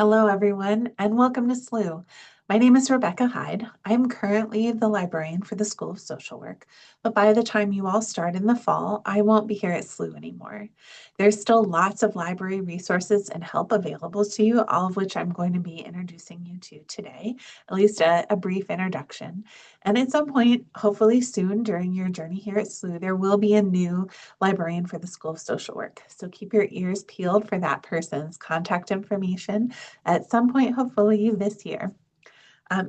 Hello, everyone, and welcome to SLU. My name is Rebecca Hyde. I am currently the librarian for the School of Social Work, but by the time you all start in the fall, I won't be here at SLU anymore. There's still lots of library resources and help available to you, all of which I'm going to be introducing you to today, at least a brief introduction. And at some point, hopefully soon during your journey here at SLU, there will be a new librarian for the School of Social Work. So keep your ears peeled for that person's contact information at some point, hopefully this year.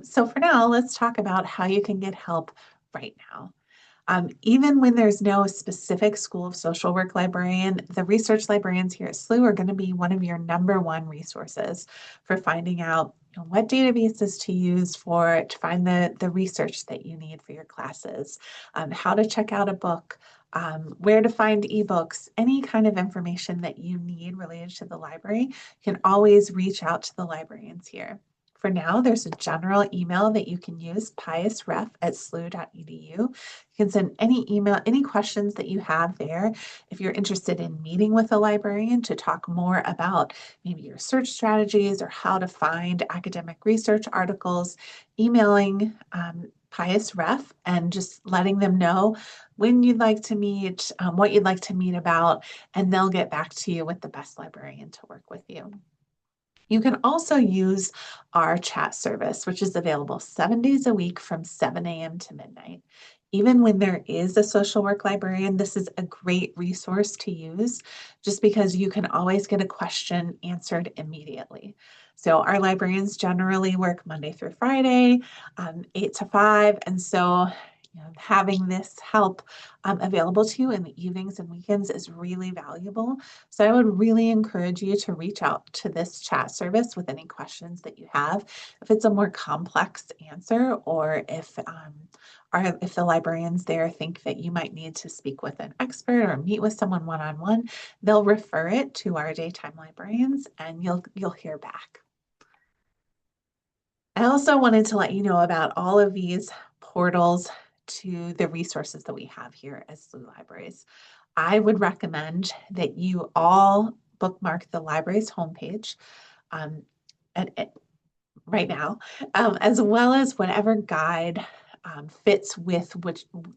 So for now, let's talk about how you can get help right now. Even when there's no specific School of Social Work librarian, the research librarians here at SLU are going to be one of your number one resources for finding out what databases to use to find the research that you need for your classes, how to check out a book, where to find ebooks, any kind of information that you need related to the library, you can always reach out to the librarians here. For now, there's a general email that you can use, piusref@slu.edu. You can send any email, any questions that you have there. If you're interested in meeting with a librarian to talk more about maybe your search strategies or how to find academic research articles, emailing Pius Ref and just letting them know when you'd like to meet, what you'd like to meet about, and they'll get back to you with the best librarian to work with you. You can also use our chat service, which is available 7 days a week from 7 a.m. to midnight. Even when there is a social work librarian, this is a great resource to use just because you can always get a question answered immediately. So our librarians generally work Monday through Friday, 8 to 5. And so having this help available to you in the evenings and weekends is really valuable. So I would really encourage you to reach out to this chat service with any questions that you have. If it's a more complex answer, or if the librarians there think that you might need to speak with an expert or meet with someone one-on-one, they'll refer it to our daytime librarians and you'll hear back. I also wanted to let you know about all of these portals to the resources that we have here at SLU Libraries. I would recommend that you all bookmark the library's homepage um, right now, as well as whatever guide fits with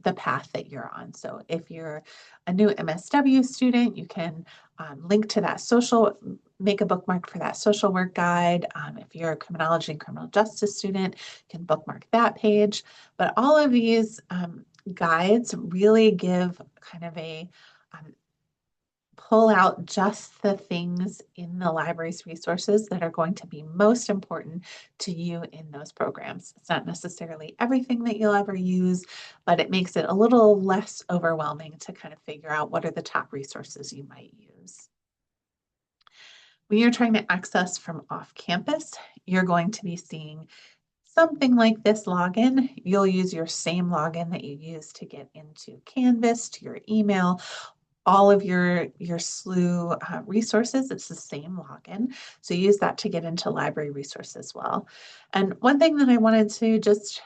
the path that you're on. So if you're a new MSW student, you can link to that make a bookmark for that social work guide. If you're a criminology and criminal justice student, you can bookmark that page. But all of these guides really give kind of a pull out just the things in the library's resources that are going to be most important to you in those programs. It's not necessarily everything that you'll ever use, but it makes it a little less overwhelming to kind of figure out what are the top resources you might use. When you're trying to access from off campus, you're going to be seeing something like this login. You'll use your same login that you use to get into Canvas, to your email, all of your SLU resources. It's the same login. So use that to get into library resources as well. And one thing that I wanted to just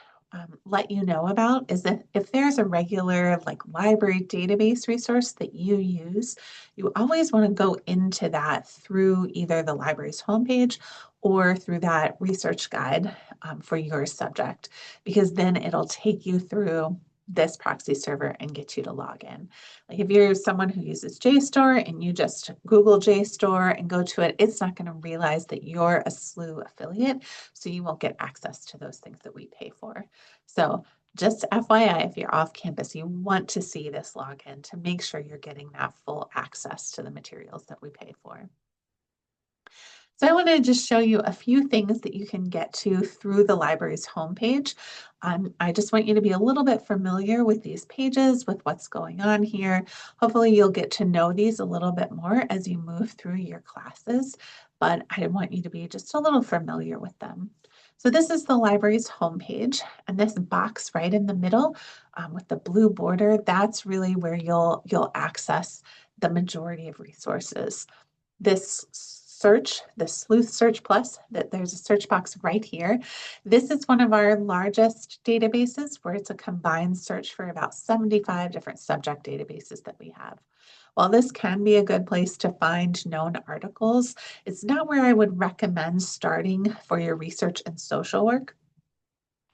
let you know about is that if there's a regular library database resource that you use, you always want to go into that through either the library's homepage or through that research guide for your subject, because then it'll take you through this proxy server and get you to log in. Like if you're someone who uses JSTOR and you just Google JSTOR and go to it, it's not going to realize that you're a SLU affiliate, so you won't get access to those things that we pay for. So just FYI, if you're off campus, you want to see this login to make sure you're getting that full access to the materials that we pay for. So I want to just show you a few things that you can get to through the library's homepage. I just want you to be a little bit familiar with these pages, with what's going on here. Hopefully you'll get to know these a little bit more as you move through your classes, but I want you to be just a little familiar with them. So this is the library's homepage, and this box right in the middle with the blue border, that's really where you'll access the majority of resources. This search, the Sleuth Search Plus, that there's a search box right here. This is one of our largest databases where it's a combined search for about 75 different subject databases that we have. While this can be a good place to find known articles, it's not where I would recommend starting for your research and social work,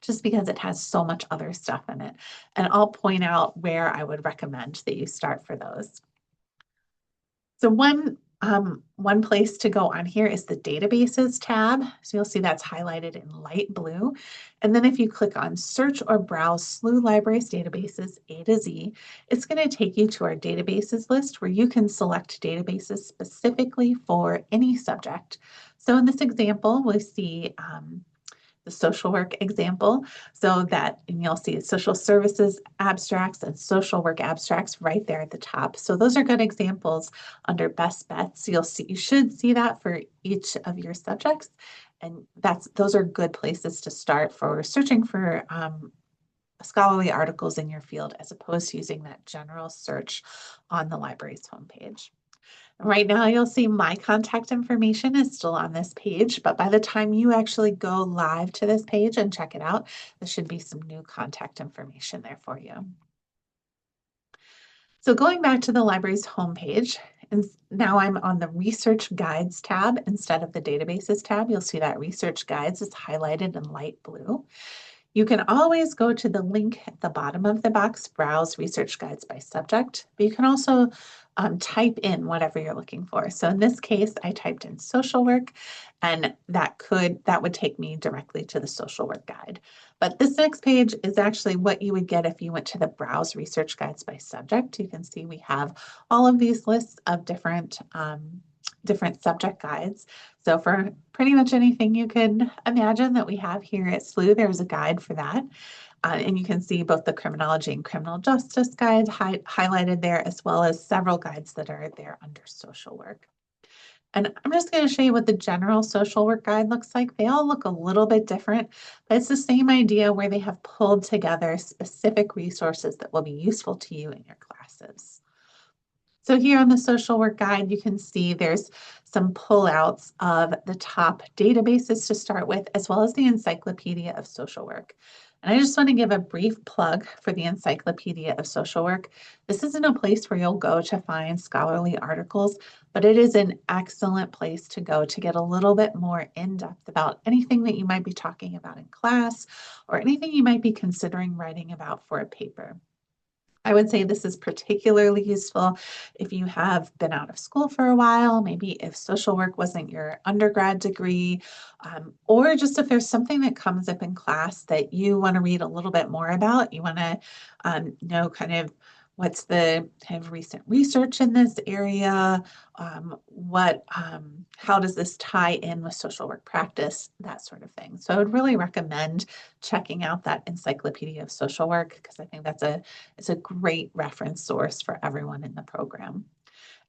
just because it has so much other stuff in it. And I'll point out where I would recommend that you start for those. So one place to go on here is the databases tab. So you'll see that's highlighted in light blue. And then if you click on search or browse SLU Libraries databases A to Z, it's going to take you to our databases list where you can select databases specifically for any subject. So in this example, we see the social work example. So that, and you'll see social services abstracts and social work abstracts right there at the top. So those are good examples under best bets. You should see that for each of your subjects. And those are good places to start for searching for scholarly articles in your field, as opposed to using that general search on the library's homepage. Right now, you'll see my contact information is still on this page, but by the time you actually go live to this page and check it out, there should be some new contact information there for you. So going back to the library's homepage, and now I'm on the Research Guides tab instead of the Databases tab. You'll see that Research Guides is highlighted in light blue. You can always go to the link at the bottom of the box, browse research guides by subject, but you can also type in whatever you're looking for. So in this case, I typed in social work, and that would take me directly to the social work guide. But this next page is actually what you would get if you went to the browse research guides by subject. You can see we have all of these lists of different subject guides. So for pretty much anything you can imagine that we have here at SLU, there's a guide for that. And you can see both the criminology and criminal justice guides highlighted there, as well as several guides that are there under social work. And I'm just going to show you what the general social work guide looks like. They all look a little bit different, but it's the same idea where they have pulled together specific resources that will be useful to you in your classes. So here on the social work guide, you can see there's some pullouts of the top databases to start with, as well as the Encyclopedia of Social Work. And I just want to give a brief plug for the Encyclopedia of Social Work. This isn't a place where you'll go to find scholarly articles, but it is an excellent place to go to get a little bit more in-depth about anything that you might be talking about in class or anything you might be considering writing about for a paper. I would say this is particularly useful if you have been out of school for a while, maybe if social work wasn't your undergrad degree, or just if there's something that comes up in class that you want to read a little bit more about, you want to know kind of what's the kind of recent research in this area, how does this tie in with social work practice, that sort of thing. So I would really recommend checking out that Encyclopedia of Social Work, because I think it's a great reference source for everyone in the program.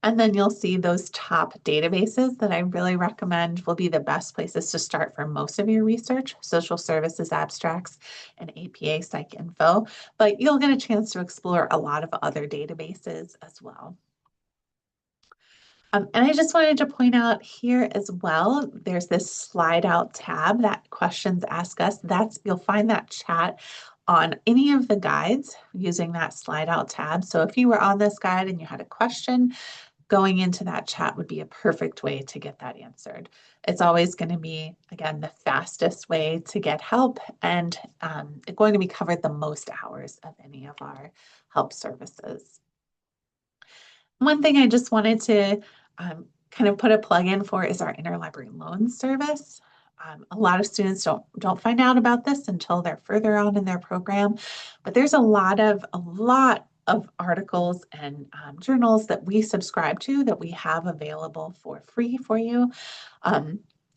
And then you'll see those top databases that I really recommend will be the best places to start for most of your research: social services abstracts and APA Psych Info, but you'll get a chance to explore a lot of other databases as well. And I just wanted to point out here as well, there's this slide out tab that questions ask us. You'll find that chat on any of the guides using that slide out tab. So if you were on this guide and you had a question, going into that chat would be a perfect way to get that answered. It's always going to be, again, the fastest way to get help, and it's going to be covered the most hours of any of our help services. One thing I just wanted to kind of put a plug in for is our interlibrary loan service. A lot of students don't find out about this until they're further on in their program, but there's a lot of articles and journals that we subscribe to that we have available for free for you,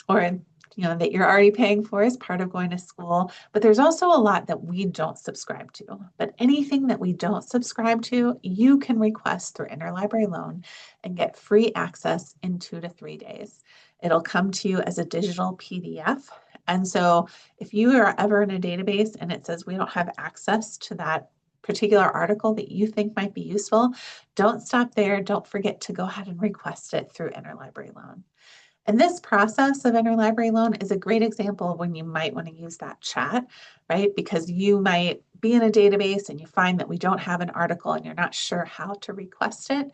or that you're already paying for as part of going to school. But there's also a lot that we don't subscribe to. But anything that we don't subscribe to, you can request through interlibrary loan and get free access in 2 to 3 days. It'll come to you as a digital PDF. And so if you are ever in a database and it says we don't have access to that particular article that you think might be useful, don't stop there. Don't forget to go ahead and request it through interlibrary loan. And this process of interlibrary loan is a great example of when you might want to use that chat, right? Because you might be in a database and you find that we don't have an article and you're not sure how to request it.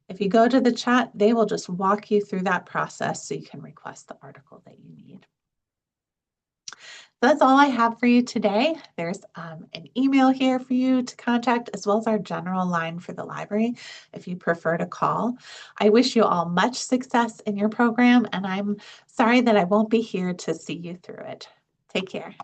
If you go to the chat, they will just walk you through that process so you can request the article that you need. That's all I have for you today. There's an email here for you to contact, as well as our general line for the library if you prefer to call. I wish you all much success in your program, and I'm sorry that I won't be here to see you through it. Take care.